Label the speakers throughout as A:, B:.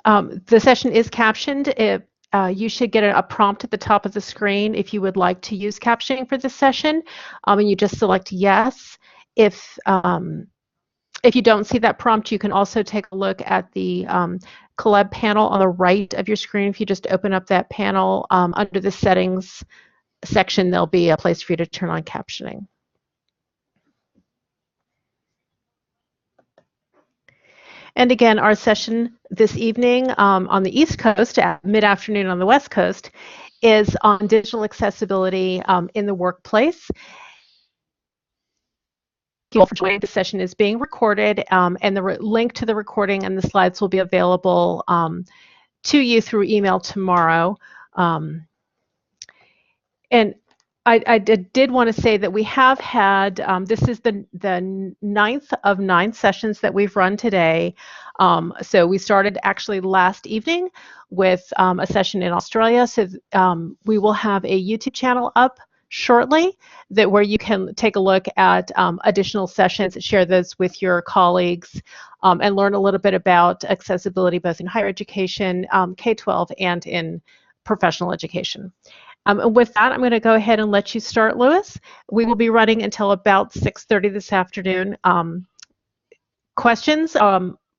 A: The session is captioned. You should get a prompt at the top of the screen if you would like to use captioning for this session, and you just select yes. If you don't see that prompt, you can also take a look at the Collab panel on the right of your screen. If you just open up that panel under the settings section, there'll be a place for you to turn on captioning. And again, our session this evening on the East Coast, at mid-afternoon on the West Coast, is on digital accessibility in the workplace. Thank you all for joining. The session is being recorded, and the link to the recording and the slides will be available to you through email tomorrow. And I did want to say that we have had, this is the 9th of 9 sessions that we've run today. So we started actually last evening with a session in Australia. So we will have a YouTube channel up shortly where you can take a look at additional sessions, share those with your colleagues, and learn a little bit about accessibility both in higher education, K-12, and in professional education. And with that, I'm going to go ahead and let you start, Lewis. We will be running until about 6:30 this afternoon. Questions?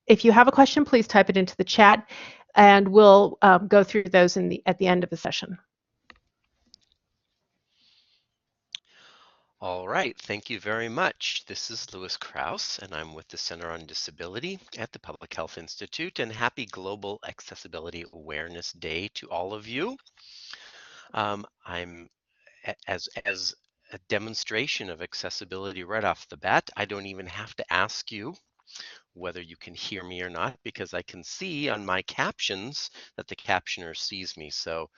A: If you have a question, please type it into the chat, and we'll go through those at the end of the session.
B: All right, thank you very much. This is Lewis Kraus, and I'm with the Center on Disability at the Public Health Institute, and happy Global Accessibility Awareness Day to all of you. I'm as a demonstration of accessibility right off the bat, I don't even have to ask you whether you can hear me or not, because I can see on my captions that the captioner sees me. So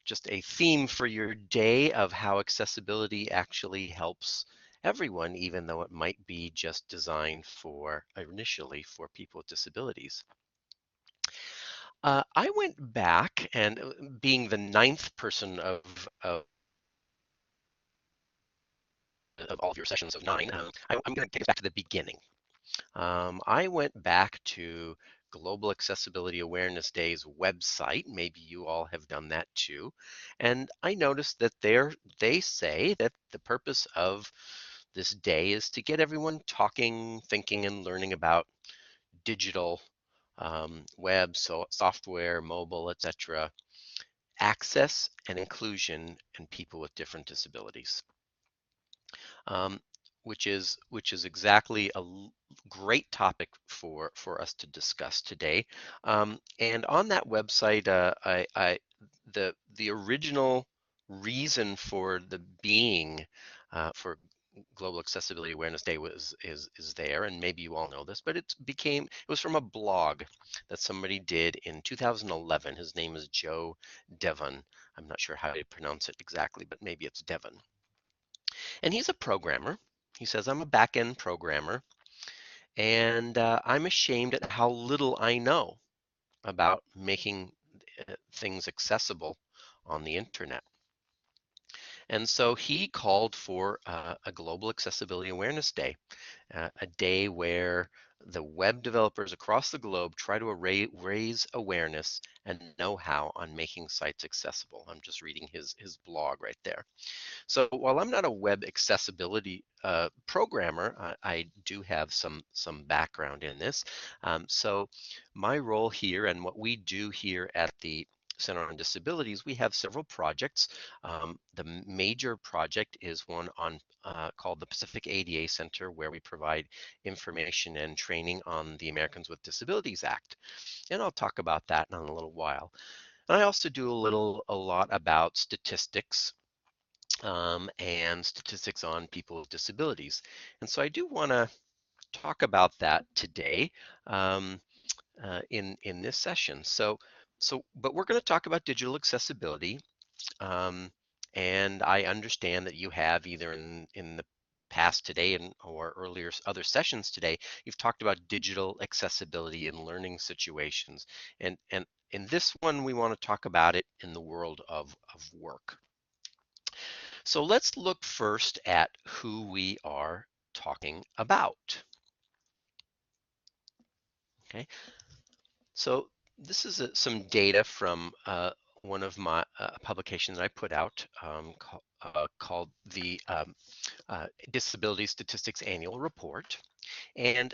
B: just a theme for your day of how accessibility actually helps everyone, even though it might be just designed for initially for people with disabilities. I went back, and being the 9th person of all of your sessions of 9, I'm going to take us back to the beginning. I went back to Global Accessibility Awareness Day's website. Maybe you all have done that too. And I noticed that they say that the purpose of this day is to get everyone talking, thinking, and learning about digital web, software, mobile, etc., access and inclusion and people with different disabilities. Which is exactly a great topic for us to discuss today. And on that website, the original reason for the being for Global Accessibility Awareness Day is there, and maybe you all know this, but it was from a blog that somebody did in 2011. His name is Joe Devon. I'm not sure how to pronounce it exactly, but maybe it's Devon. And he's a programmer. He says, I'm a back-end programmer, and I'm ashamed at how little I know about making things accessible on the internet. And so he called for a Global Accessibility Awareness Day, a day where the web developers across the globe try to raise awareness and know-how on making sites accessible. I'm just reading his blog right there. So while I'm not a web accessibility programmer, I do have some background in this. So my role here and what we do here at the Center on Disabilities, we have several projects. The major project is one on called the Pacific ADA Center, where we provide information and training on the Americans with Disabilities Act. And I'll talk about that in a little while. And I also do a lot about statistics and statistics on people with disabilities. And so I do want to talk about that today in this session. But we're going to talk about digital accessibility. And I understand that you have either in the past today or earlier other sessions today, you've talked about digital accessibility in learning situations. And in this one, we want to talk about it in the world of work. So let's look first at who we are talking about. Okay, so This is some data from one of my publications I put out called the Disability Statistics Annual Report. And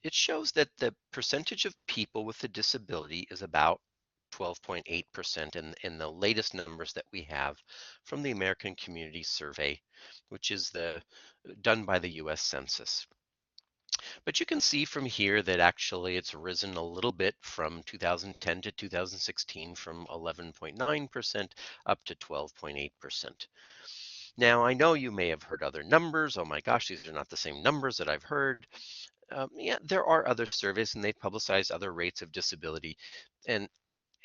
B: it shows that the percentage of people with a disability is about 12.8% in the latest numbers that we have from the American Community Survey, which is done by the US Census. But you can see from here that actually it's risen a little bit from 2010 to 2016 from 11.9% up to 12.8%. Now, I know you may have heard other numbers. Oh my gosh, these are not the same numbers that I've heard. Yeah, there are other surveys and they publicize other rates of disability. And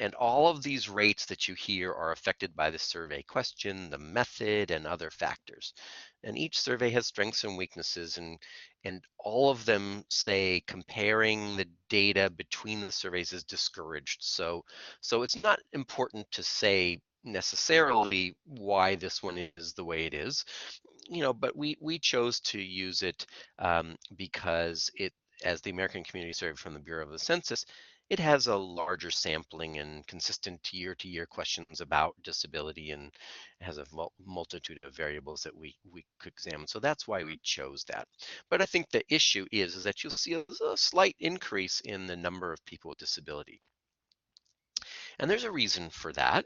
B: and all of these rates that you hear are affected by the survey question, the method, and other factors. And each survey has strengths and weaknesses, and all of them say comparing the data between the surveys is discouraged. So it's not important to say necessarily why this one is the way it is, but we chose to use it because as the American Community Survey from the Bureau of the Census, it has a larger sampling and consistent year-to-year questions about disability and has a multitude of variables that we could examine. So that's why we chose that. But I think the issue is that you'll see a slight increase in the number of people with disability. And there's a reason for that.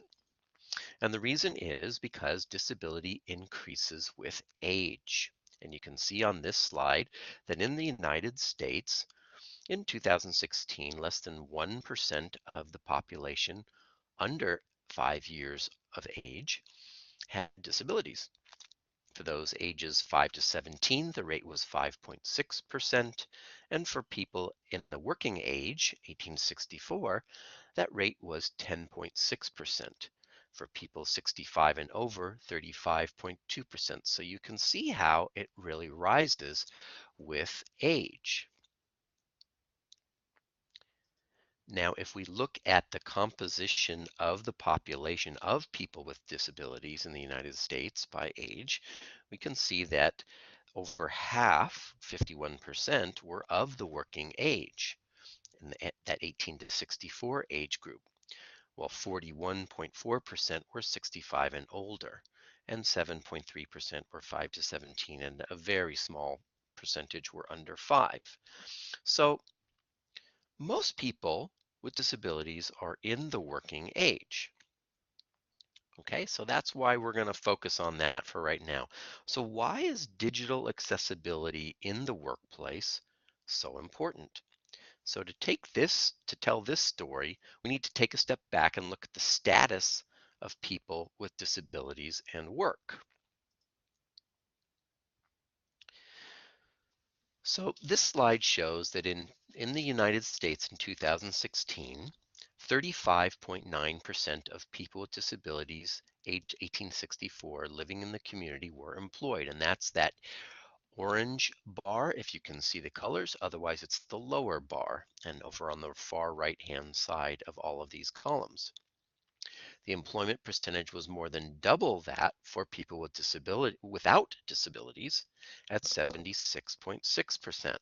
B: And the reason is because disability increases with age. And you can see on this slide that in the United States, in 2016, less than 1% of the population under 5 years of age had disabilities. For those ages 5 to 17, the rate was 5.6%, and for people in the working age, 1864, that rate was 10.6%. For people 65 and over, 35.2%. So you can see how it really rises with age. Now, if we look at the composition of the population of people with disabilities in the United States by age, we can see that over half, 51%, were of the working age in that 18 to 64 age group, while 41.4% were 65 and older, and 7.3% were 5 to 17, and a very small percentage were under 5. So most people with disabilities are in the working age. Okay, so that's why we're going to focus on that for right now. So why is digital accessibility in the workplace so important? So to tell this story, we need to take a step back and look at the status of people with disabilities and work. So this slide shows that in the United States in 2016, 35.9% of people with disabilities aged 1864 living in the community were employed. And that's that orange bar, if you can see the colors. Otherwise, it's the lower bar and over on the far right-hand side of all of these columns. The employment percentage was more than double that for people without disabilities at 76.6%.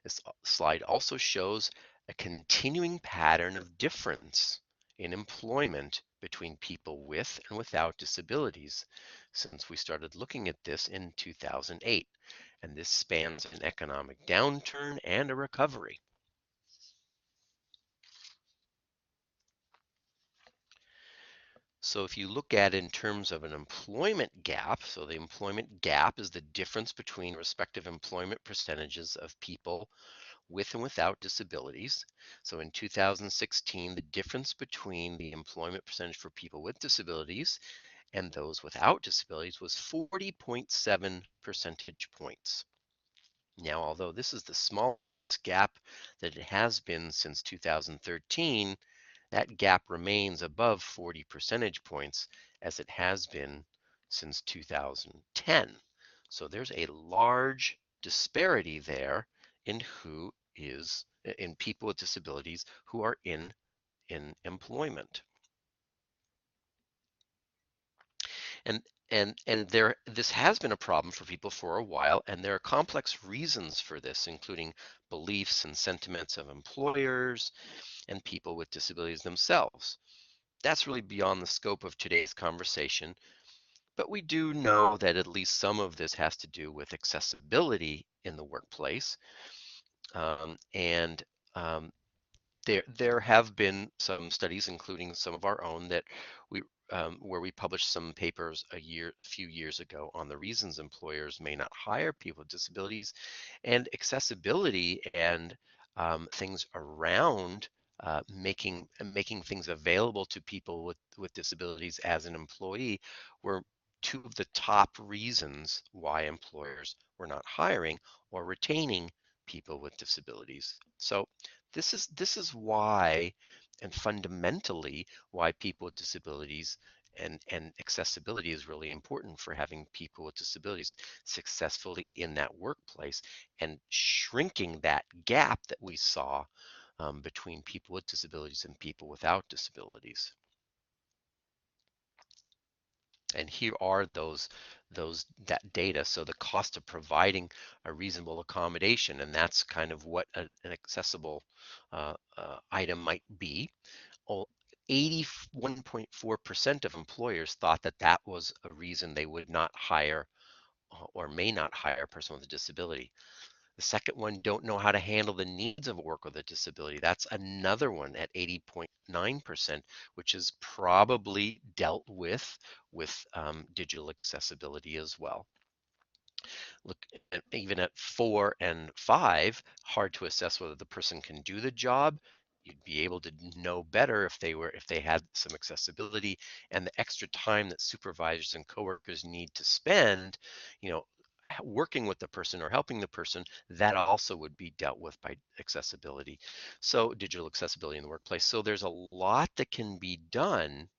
B: This slide also shows a continuing pattern of difference in employment between people with and without disabilities since we started looking at this in 2008. And this spans an economic downturn and a recovery. So if you look at it in terms of an employment gap, so the employment gap is the difference between respective employment percentages of people with and without disabilities. So in 2016, the difference between the employment percentage for people with disabilities and those without disabilities was 40.7 percentage points. Now, although this is the smallest gap that it has been since 2013, that gap remains above 40 percentage points as it has been since 2010. So there's a large disparity there in in people with disabilities who are in employment. And this has been a problem for people for a while, and there are complex reasons for this, including beliefs and sentiments of employers, and people with disabilities themselves. That's really beyond the scope of today's conversation, but we do know that at least some of this has to do with accessibility in the workplace. And there have been some studies, including some of our own, that we where we published some papers a few years ago on the reasons employers may not hire people with disabilities, and accessibility and things around making things available to people with disabilities as an employee were two of the top reasons why employers were not hiring or retaining people with disabilities. So this is why, and fundamentally why people with disabilities and accessibility is really important for having people with disabilities successfully in that workplace and shrinking that gap that we saw between people with disabilities and people without disabilities. And here are those that data. So the cost of providing a reasonable accommodation, and that's kind of what an accessible item might be. 81.4% of employers thought that that was a reason they would not hire or may not hire a person with a disability. The second one, don't know how to handle the needs of a worker with a disability. That's another one at 80.9%, which is probably dealt with digital accessibility as well. Look, even at 4 and 5, hard to assess whether the person can do the job. You'd be able to know better if they had some accessibility, and the extra time that supervisors and coworkers need to spend, you know, working with the person or helping the person, that also would be dealt with by accessibility. So digital accessibility in the workplace. So there's a lot that can be done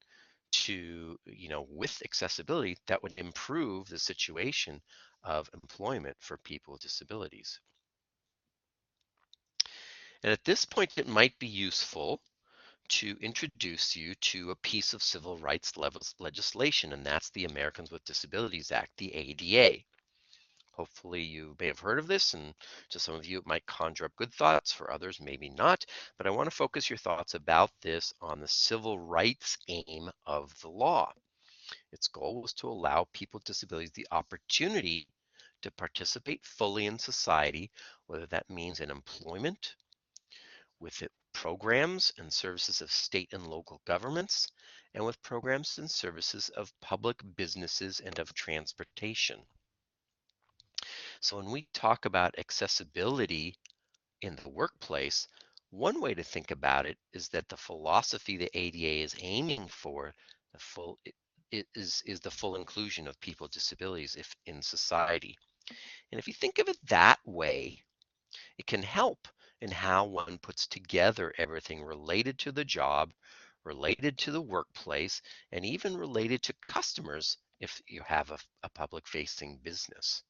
B: to, with accessibility that would improve the situation of employment for people with disabilities. And at this point, it might be useful to introduce you to a piece of civil rights legislation, and that's the Americans with Disabilities Act, the ADA. Hopefully you may have heard of this, and to some of you it might conjure up good thoughts, for others maybe not, but I want to focus your thoughts about this on the civil rights aim of the law. Its goal was to allow people with disabilities the opportunity to participate fully in society, whether that means in employment, with programs and services of state and local governments, and with programs and services of public businesses and of transportation. So when we talk about accessibility in the workplace, one way to think about it is that the philosophy the ADA is aiming for, the full is the full inclusion of people with disabilities if in society. And if you think of it that way, it can help in how one puts together everything related to the job, related to the workplace, and even related to customers if you have a public-facing business.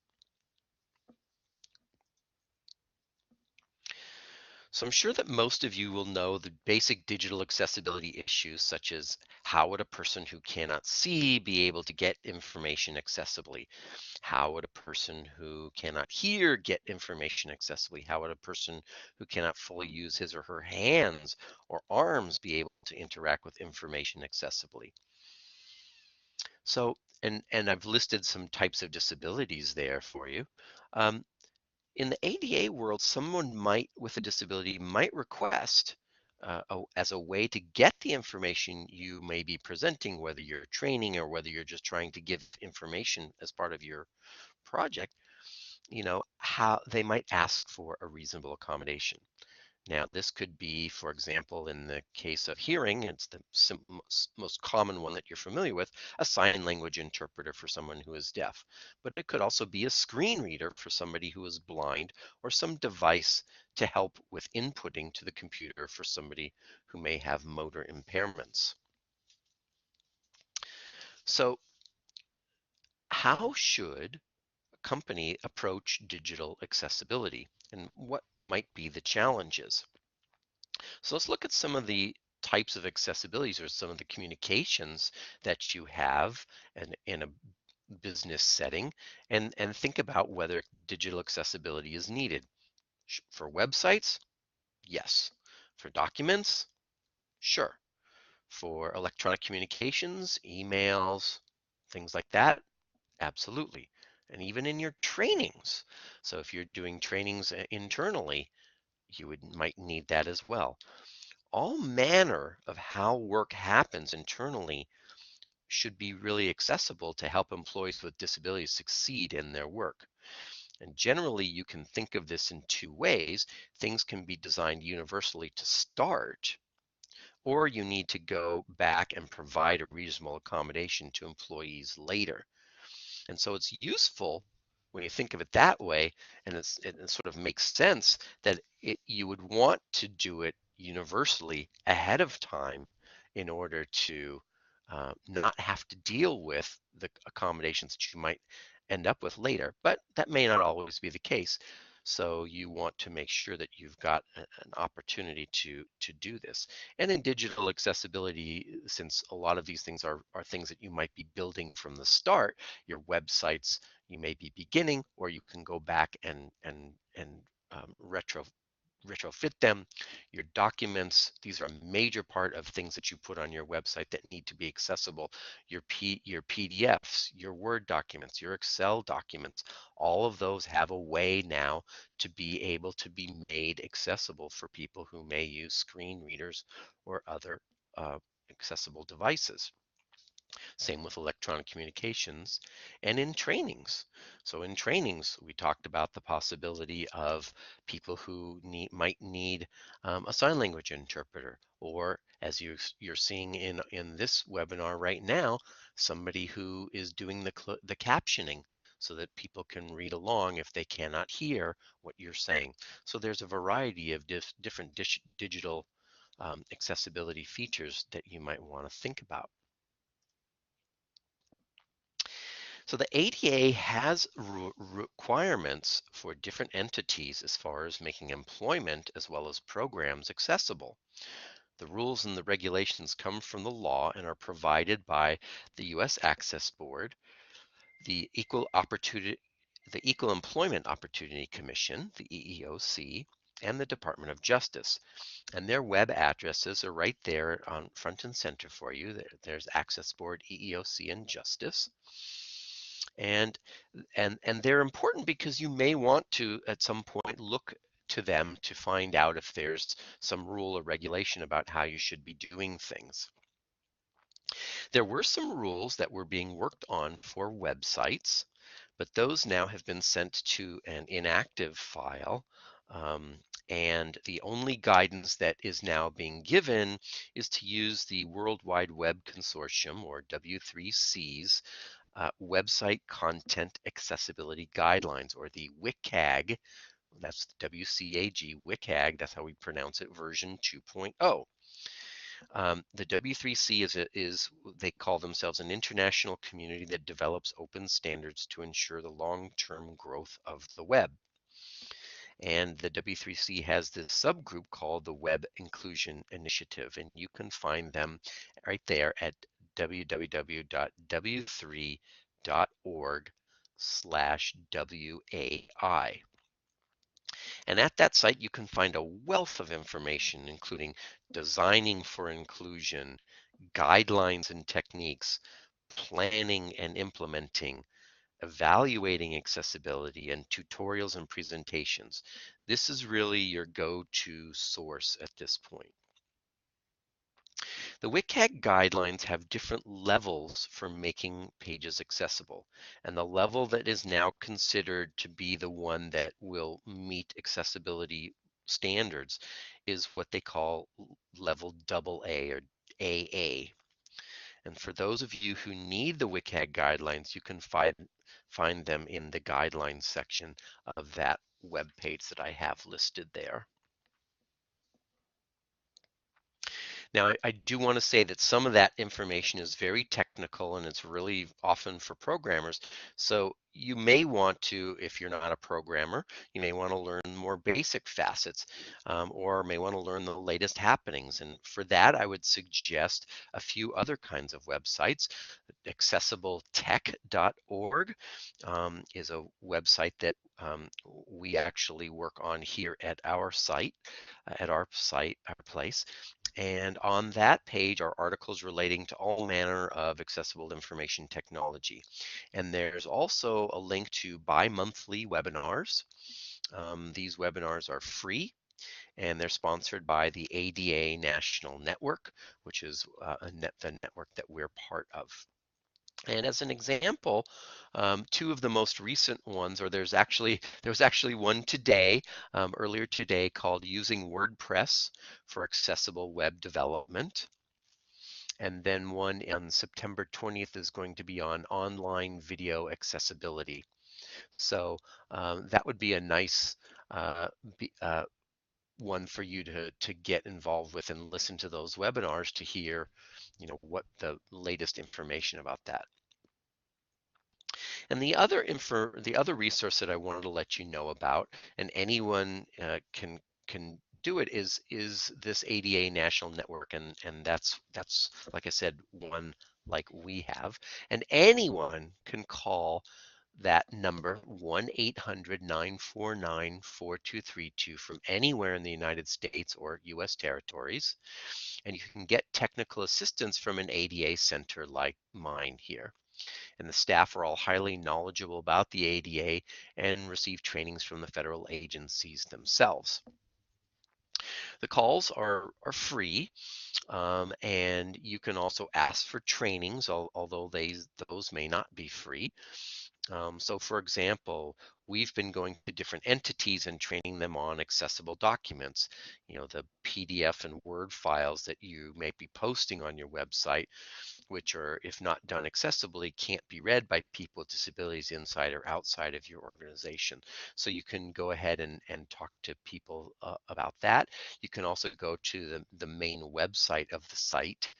B: So I'm sure that most of you will know the basic digital accessibility issues, such as how would a person who cannot see be able to get information accessibly? How would a person who cannot hear get information accessibly? How would a person who cannot fully use his or her hands or arms be able to interact with information accessibly? So, and I've listed some types of disabilities there for you. Um, in the ADA world, someone might with a disability might request as a way to get the information you may be presenting, whether you're training or whether you're just trying to give information as part of your project, how they might ask for a reasonable accommodation. Now, this could be, for example, in the case of hearing, it's the most common one that you're familiar with, a sign language interpreter for someone who is deaf. But it could also be a screen reader for somebody who is blind, or some device to help with inputting to the computer for somebody who may have motor impairments. So, how should a company approach digital accessibility, and what might be the challenges? So let's look at some of the types of accessibilities or some of the communications that you have in a business setting, and think about whether digital accessibility is needed. For websites, yes. For documents, sure. For electronic communications, emails, things like that, absolutely. And even in your trainings. So if you're doing trainings internally, you might need that as well. All manner of how work happens internally should be really accessible to help employees with disabilities succeed in their work. And generally, you can think of this in two ways. Things can be designed universally to start, or you need to go back and provide a reasonable accommodation to employees later. And so it's useful when you think of it that way, and it sort of makes sense that you would want to do it universally ahead of time in order to not have to deal with the accommodations that you might end up with later. But that may not always be the case. So you want to make sure that you've got an opportunity to do this. And in digital accessibility, since a lot of these things are things that you might be building from the start, your websites you may be beginning, or you can go back and retrofit them. Your documents, these are a major part of things that you put on your website that need to be accessible. Your PDFs, your Word documents, your Excel documents, all of those have a way now to be able to be made accessible for people who may use screen readers or other accessible devices. Same with electronic communications and in trainings. So in trainings, we talked about the possibility of people who might need a sign language interpreter, or as you're seeing in this webinar right now, somebody who is doing the captioning so that people can read along if they cannot hear what you're saying. So there's a variety of different digital accessibility features that you might want to think about. So the ADA has requirements for different entities as far as making employment as well as programs accessible. The rules and the regulations come from the law and are provided by the U.S. Access Board, the Equal Employment Opportunity Commission, the EEOC, and the Department of Justice. And their web addresses are right there on front and center for you. There's Access Board, EEOC, and Justice. And they're important because you may want to at some point look to them to find out if there's some rule or regulation about how you should be doing things. There were some rules that were being worked on for websites, but those now have been sent to an inactive file. And the only guidance that is now being given is to use the World Wide Web Consortium, or W3C's, Website Content Accessibility Guidelines, or the WCAG. That's WCAG, WCAG, that's how we pronounce it, version 2.0. The W3C they call themselves an international community that develops open standards to ensure the long-term growth of the web. And the W3C has this subgroup called the Web Inclusion Initiative, and you can find them right there at www.w3.org/WAI. And at that site, you can find a wealth of information, including designing for inclusion, guidelines and techniques, planning and implementing, evaluating accessibility, and tutorials and presentations. This is really your go-to source at this point. The WCAG guidelines have different levels for making pages accessible, and the level that is now considered to be the one that will meet accessibility standards is what they call level AA or AA. And for those of you who need the WCAG guidelines, you can find them in the guidelines section of that web page that I have listed there. Now, I do want to say that some of that information is very technical and it's really often for programmers. So you may want to, if you're not a programmer, you may want to learn more basic facets or may want to learn the latest happenings. And for that, I would suggest a few other kinds of websites. Accessibletech.org is a website that we actually work on here at our site, our place. And on that page are articles relating to all manner of accessible information technology. And there's also a link to bi-monthly webinars. These webinars are free and they're sponsored by the ADA National Network, which is the network that we're part of. And as an example, two of the most recent ones, or there was actually one today, earlier today, called "Using WordPress for Accessible Web Development," and then one on September 20th is going to be on online video accessibility. So that would be a nice uh, be, uh, one for you to get involved with and listen to those webinars to hear, what the latest information about that. And the other resource that I wanted to let you know about, and anyone can do it, is this ADA National Network, and that's like I said, one like we have, and anyone can call that number 1-800-949-4232 from anywhere in the United States or US territories, and you can get technical assistance from an ADA center like mine here, and the staff are all highly knowledgeable about the ADA and receive trainings from the federal agencies themselves. The calls are free, and you can also ask for trainings, although those may not be free. So for example, we've been going to different entities and training them on accessible documents, the PDF and Word files that you may be posting on your website, which are, if not done accessibly, can't be read by people with disabilities inside or outside of your organization. So you can go ahead and talk to people about that. You can also go to the main website of the site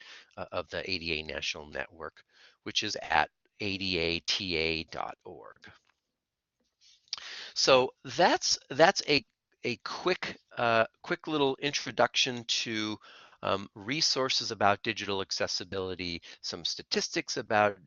B: of the ADA National Network, which is at adata.org. So that's a quick little introduction to resources about digital accessibility, some statistics about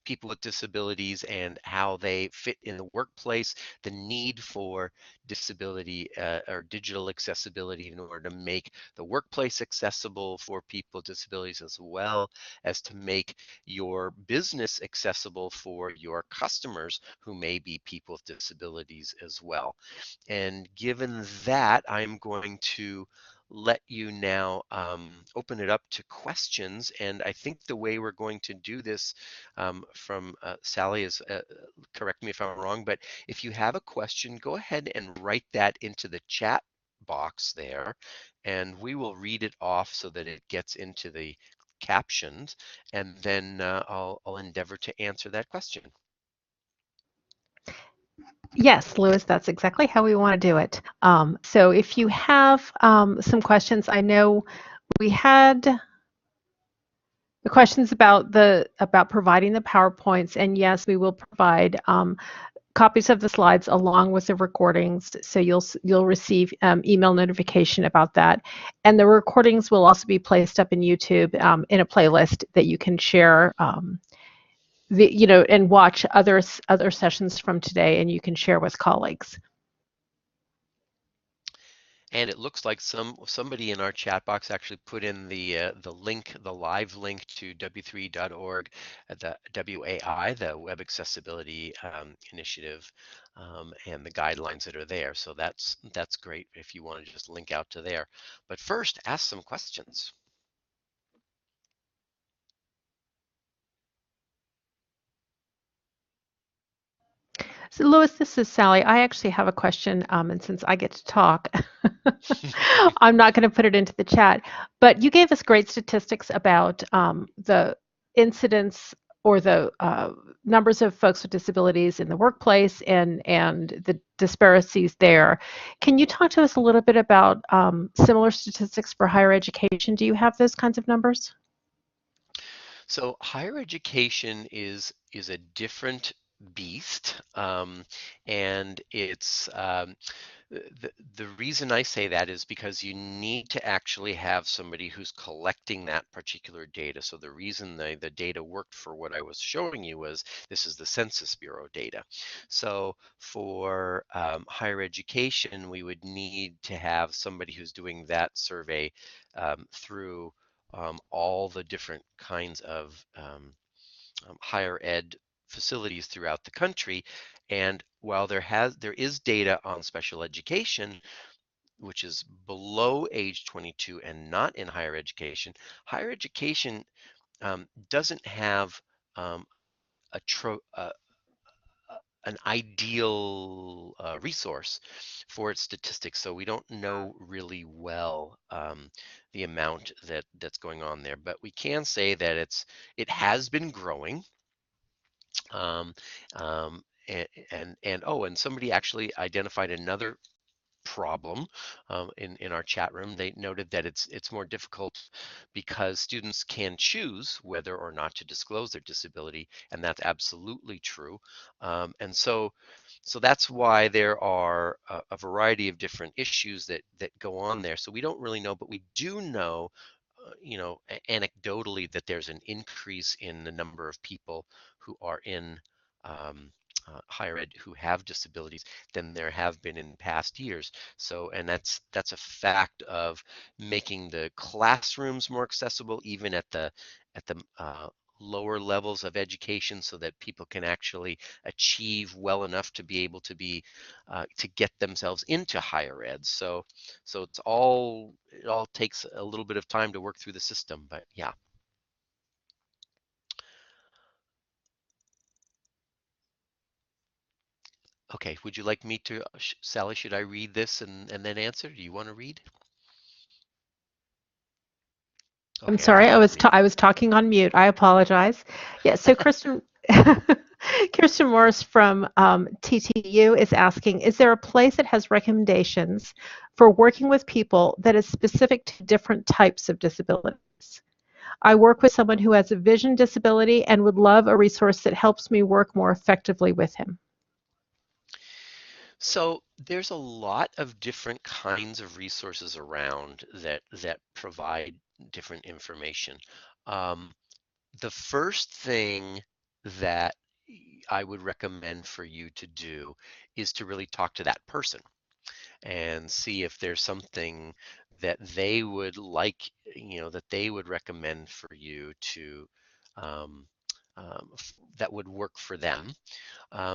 B: people with disabilities and how they fit in the workplace, the need for disability or digital accessibility in order to make the workplace accessible for people with disabilities, as well as to make your business accessible for your customers who may be people with disabilities as well. And given that, I'm going to let you now open it up to questions. And I think the way we're going to do this from Sally is, correct me if I'm wrong, but if you have a question, go ahead and write that into the chat box there, and we will read it off so that it gets into the captions, and then I'll endeavor to answer that question.
A: Yes, Louis, that's exactly how we want to do it. So if you have some questions, I know we had the questions about providing the PowerPoints, and yes, we will provide copies of the slides along with the recordings, so you'll receive email notification about that. And the recordings will also be placed up in YouTube in a playlist that you can share. And watch other sessions from today, and you can share with colleagues.
B: And it looks like somebody in our chat box actually put in the link, the live link to w3.org, the WAI, the Web Accessibility Initiative, and the guidelines that are there. So that's great if you want to just link out to there. But first, ask some questions.
A: So, Louis, this is Sally. I actually have a question, and since I get to talk, I'm not going to put it into the chat. But you gave us great statistics about the incidence or the numbers of folks with disabilities in the workplace and the disparities there. Can you talk to us a little bit about similar statistics for higher education? Do you have those kinds of numbers?
B: So higher education is a different beast, and it's the reason I say that is because you need to actually have somebody who's collecting that particular data. So the reason the data worked for what I was showing you was this is the Census Bureau data. So for higher education, we would need to have somebody who's doing that survey through all the different kinds of higher ed facilities throughout the country. And while there is data on special education, which is below age 22 and not in higher education doesn't have um, a an ideal resource for its statistics. So we don't know really well the amount that's going on there, but we can say that it has been growing. Um, and somebody actually identified another problem in our chat room. They noted that it's more difficult because students can choose whether or not to disclose their disability, and that's absolutely true. And so that's why there are a variety of different issues that go on there. So we don't really know, but we do know anecdotally that there's an increase in the number of people who are in um, higher ed who have disabilities than there have been in past years. So, and that's a fact of making the classrooms more accessible, even at the lower levels of education, so that people can actually achieve well enough to be able to be to get themselves into higher ed. So it all takes a little bit of time to work through the system, but yeah. Okay, would you like me to, Sally, should I read this and then answer? Do you want to read?
A: I'm
B: Okay, I
A: sorry,
B: thought you were
A: I
B: reading.
A: was talking on mute. I apologize. Yeah, so Kristen Kirsten Morris from TTU is asking, is there a place that has recommendations for working with people that is specific to different types of disabilities? I work with someone who has a vision disability and would love a resource that helps me work more effectively with him.
B: So there's a lot of different kinds of resources around that provide different information. Um, the first thing that I would recommend for you to do is to really talk to that person and see if there's something that they would like, that they would recommend for you to um, that would work for them.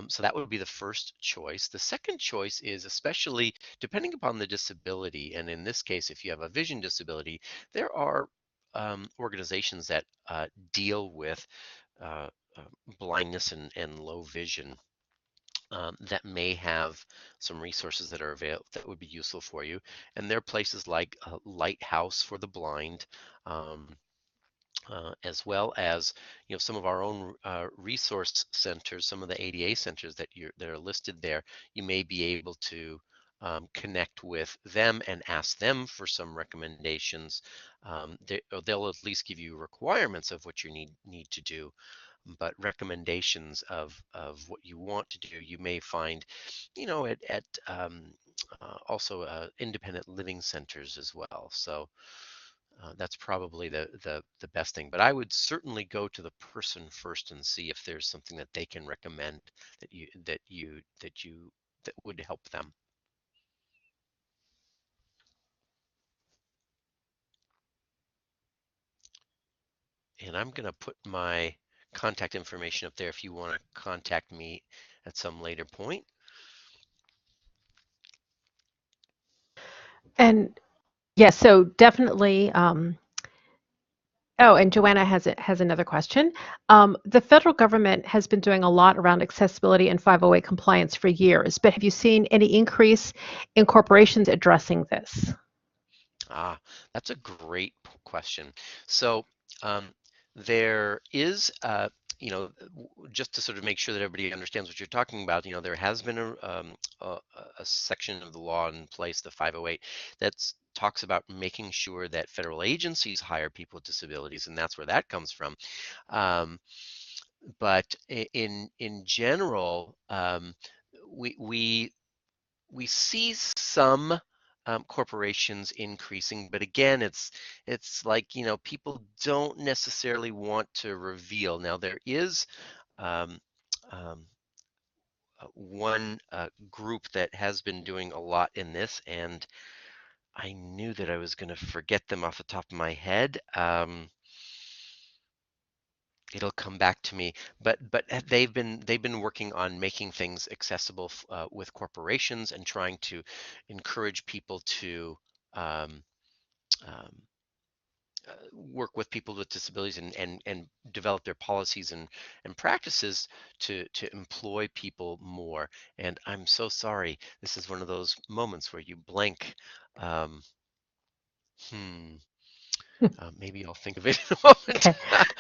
B: So that would be the first choice. The second choice is, especially depending upon the disability, and in this case, if you have a vision disability, there are organizations that deal with uh, uh, blindness and low vision that may have some resources that are available that would be useful for you. And there are places like Lighthouse for the Blind, um, as well as some of our own resource centers, some of the ADA centers that are listed there. You may be able to connect with them and ask them for some recommendations. They'll at least give you requirements of what you need to do, but recommendations of what you want to do, you may find, at also independent living centers as well. So that's probably the best thing. But I would certainly go to the person first and see if there's something that they can recommend that would help them. And I'm going to put my contact information up there if you want to contact me at some later point.
A: And yes, so definitely. Oh, and Joanna has another question. The federal government has been doing a lot around accessibility and 508 compliance for years, but have you seen any increase in corporations addressing this?
B: Ah, that's a great question. So um, there is just to sort of make sure that everybody understands what you're talking about, there has been a, a section of the law in place, the 508, that talks about making sure that federal agencies hire people with disabilities, and that's where that comes from. Um, but in general, we we we see some corporations increasing, but again, it's like people don't necessarily want to reveal. Now there is um, um, one group that has been doing a lot in this, and I knew that I was going to forget them off the top of my head. It'll come back to me, but they've been working on making things accessible with corporations and trying to encourage people to um, um, work with people with disabilities and develop their policies and practices to employ people more. And I'm so sorry. This is one of those moments where you blank. Um, hmm. Maybe I'll think of it in a moment.
A: Okay.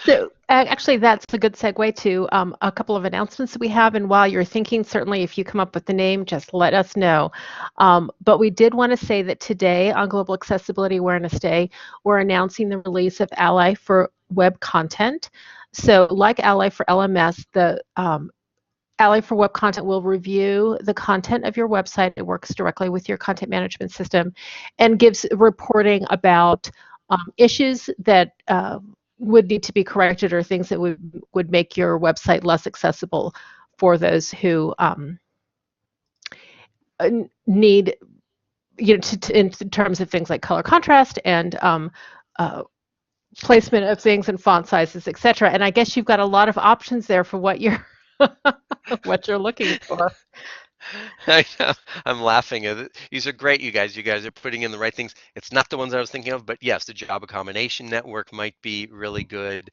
A: So actually, that's a good segue to a couple of announcements that we have. And while you're thinking, certainly if you come up with the name, just let us know. But we did want to say that today on Global Accessibility Awareness Day, we're announcing the release of Ally for Web Content. So like Ally for LMS, the Ally for Web Content will review the content of your website. It works directly with your content management system and gives reporting about issues that would need to be corrected or things that would make your website less accessible for those who need, in terms of things like color contrast and uh, placement of things and font sizes, etc. And I guess you've got a lot of options there for what you're what you're looking for.
B: I know. I'm laughing at it. These are great, you guys. You guys are putting in the right things. It's not the ones I was thinking of, but yes, the Job Accommodation Network might be really good.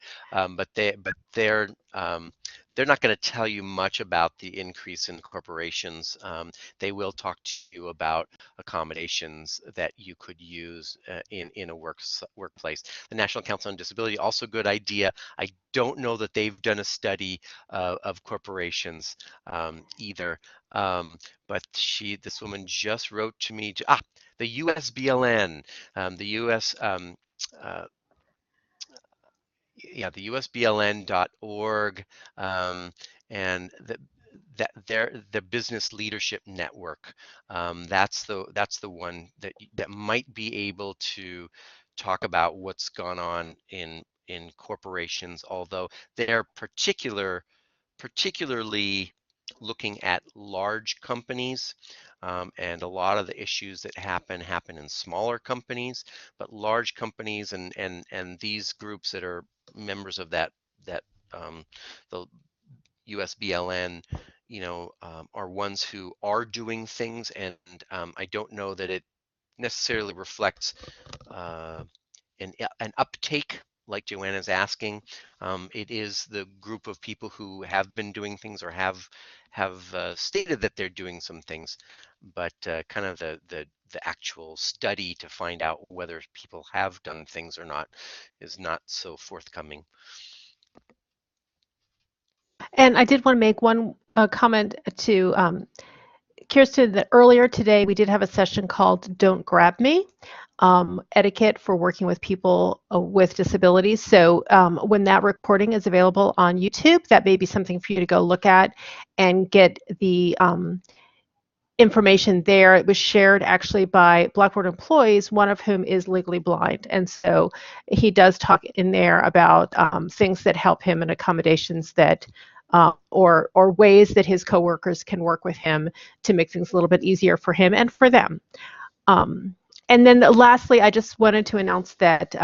B: They're not going to tell you much about the increase in corporations. They will talk to you about accommodations that you could use in a workplace. The National Council on Disability, also good idea. I don't know that they've done a study of corporations either. Um, but this woman just wrote to me, the USBLN, the US, uh, yeah, the USBLN.org, and the Business Leadership Network. That's the one that might be able to talk about what's gone on in corporations, although they're particularly looking at large companies, and a lot of the issues that happen in smaller companies, but large companies and these groups that are members of that the USBLN, are ones who are doing things, and I don't know that it necessarily reflects uh, an uptake like Joanna's asking. It is the group of people who have been doing things or have stated that they're doing some things, but kind of the actual study to find out whether people have done things or not is not so forthcoming.
A: And I did want to make one comment to Kirsten, that earlier today we did have a session called Don't Grab Me, etiquette for working with people with disabilities. So when that recording is available on YouTube, that may be something for you to go look at and get the information there. It was shared actually by Blackboard employees, one of whom is legally blind. And so he does talk in there about things that help him and accommodations that or ways that his coworkers can work with him to make things a little bit easier for him and for them. Um, and then lastly, I just wanted to announce that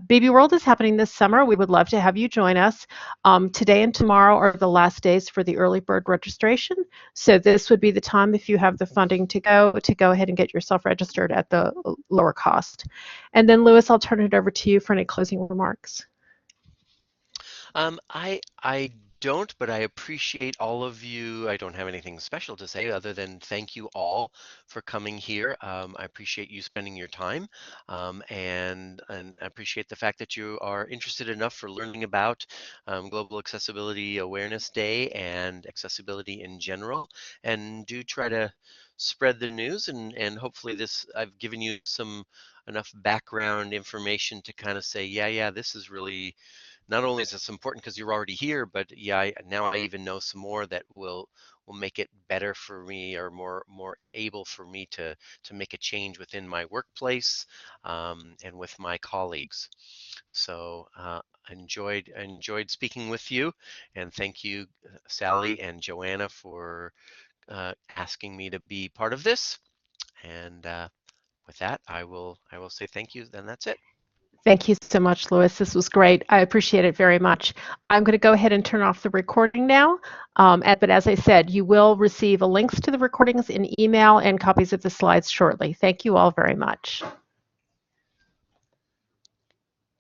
A: Baby World is happening this summer. We would love to have you join us. Today and tomorrow are the last days for the early bird registration. So this would be the time, if you have the funding to go ahead and get yourself registered at the lower cost. And then Lewis, I'll turn it over to you for any closing remarks.
B: I don't, but I appreciate all of you. I don't have anything special to say other than thank you all for coming here. I appreciate you spending your time, and I appreciate the fact that you are interested enough for learning about Global Accessibility Awareness Day and accessibility in general. And do try to spread the news, and hopefully this I've given you some enough background information to kind of say, yeah, this is really, not only is this important because you're already here, but yeah, now I even know some more that will make it better for me, or more able for me to make a change within my workplace, and with my colleagues. So I enjoyed speaking with you, and thank you, Sally and Joanna, for asking me to be part of this. And with that, I will say thank you. Then that's it.
A: Thank you so much, Louis. This was great. I appreciate it very much. I'm going to go ahead and turn off the recording now. But as I said, you will receive links to the recordings in email and copies of the slides shortly. Thank you all very much.